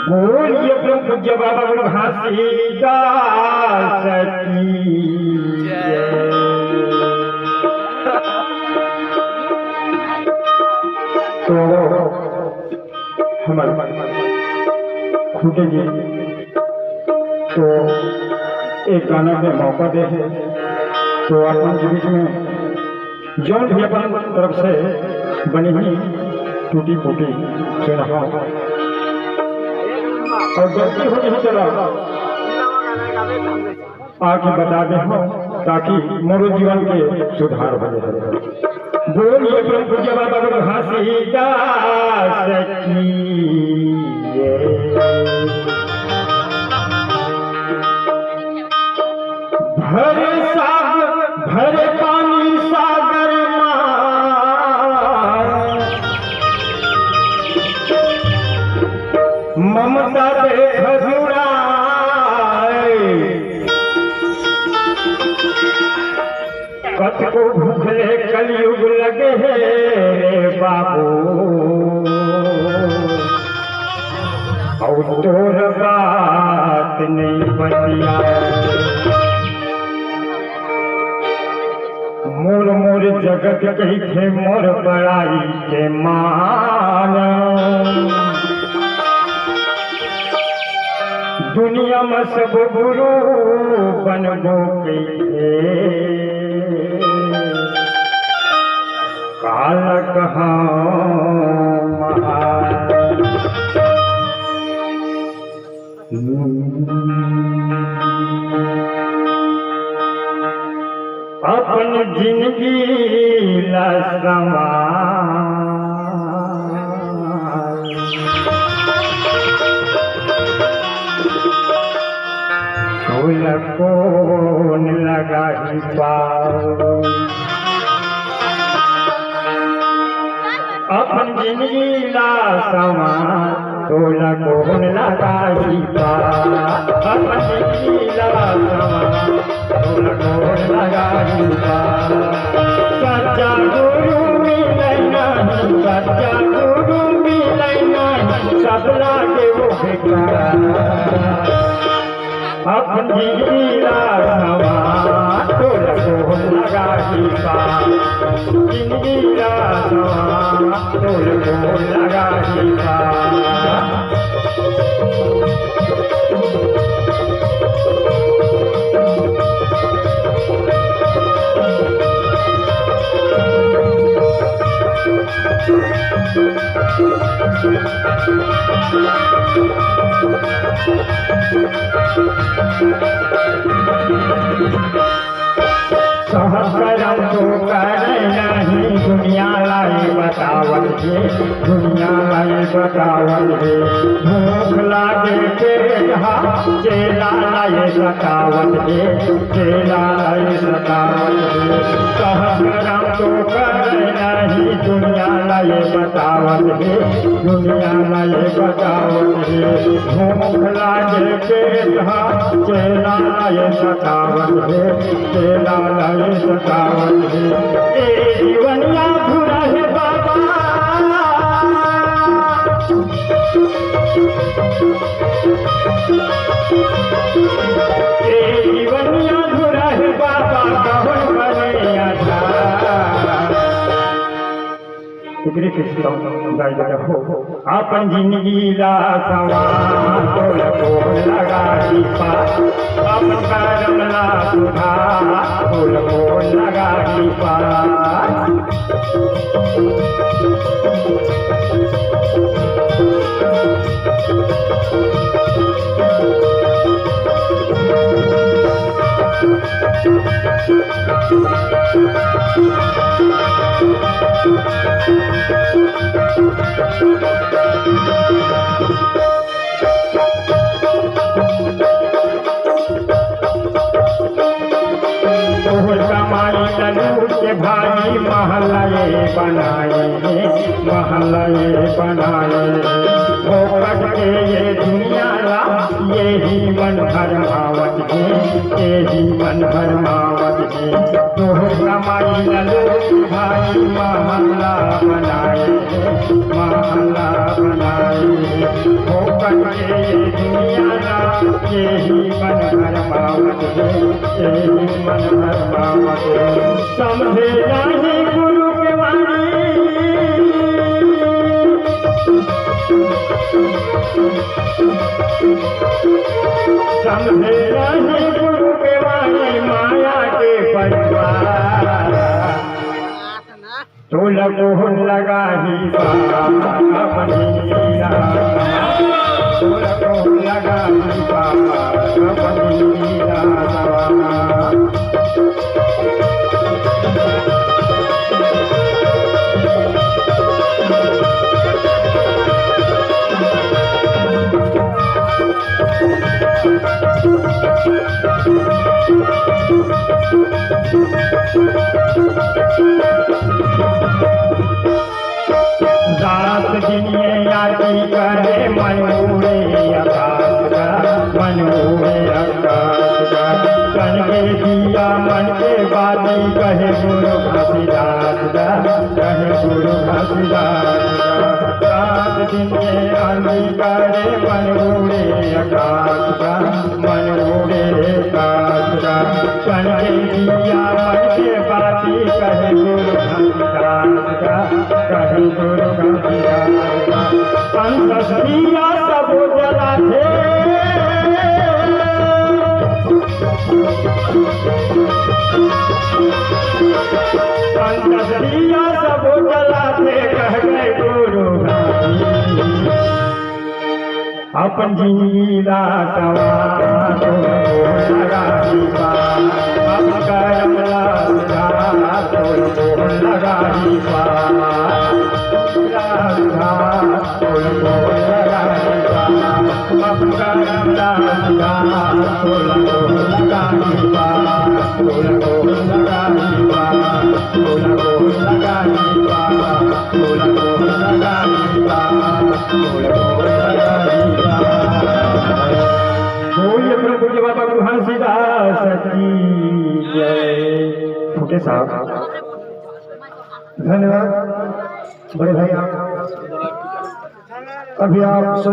बोलिए पूज्य बाबा घासीदास की तो हमारे खूटे जी तो एक गाना के मौका दे है तो अपन के बीच में जौन भी अपन तरफ से बनी हुई टूटी फूटी सुना और गलती हो नहीं चला आके बता दे हो ताकि मोरो जीवन के सुधार हो जाए। बोलिए प्रभु जब बाबा घासीदास की भरे पानी सागर ममता दे कथ को भूखले कलयुग लगे है बाबू और तोर बात नहीं बतिया मोर मोर जगत कही थे मोर बड़ाई के मान दुनिया में सब गुरु बनबो के काल कहाँ अपन जिंदगी लसवा कौन लगा ही पाओ अपन जिंदगी लासवा तोला कौन लगा ही पाओ अपन जिंदगी लासवा तोला कौन लगा ही पाओ सच्चा गुरु मिले नहीं सच्चा गुरु मिले नहीं सब लागे वो बेकार अपन जिंदगी लासवा तोला कौन लगा ही पाओ जिंदगी लासवा तोला कौन लगा ही पाओ सहस्रम तो करे नहीं दुनिया लाई बतावल है दुनिया लाई बतावल है भूख लागे पेहा चेला लाई सतावल है चेला लाई सतावल है सहस्रम तो करे नहीं दुनिया लाई बतावल है दुनिया लाई बतावल है भूख लागे पेहा चेला लाई सतावल है चेला लाई सतावल है जीवनिया भूरा है बाबा जीवनिया एकरे के गाय हो अपन जिंदगी ला सवार तोल को लगाई पार अपन करम ला सुधार तोल को लगाई पार के भाई महलाए बनाए भोपट के ये दुनिया ला यही मन भरमावत है यही मन भरमावत है तोहर कमाई ललो भाई महला बनाए भोपट के ये दुनिया ला यही मन भरमावत है यही मन भरमावत है समझे जाहि गुरु के वाणी समझे जाहि गुरु के वाणी माया के परिवार तो लगो लगा ही अपनी तो लगो लगा ही अपनी रात दिन ये आरती करे मनूरे आकाश का कन के दिया मन के बाती कहे गुरु घसीदास रात दिन ये आरती करे मनूरे आकाश का कन के दिया मन के बाती कहे गुरु घसीदास कहे गुरु पंचश्रिया सब जला थे पंचश्रिया सब जला थे कह गए गुरु अपन जिंदगी ला सवार लगाई पार अब करम ला सुधार तो लगाई पार बाबा घसीदास की जय। ओके साहब, धन्यवाद बड़े भाई। अभी आप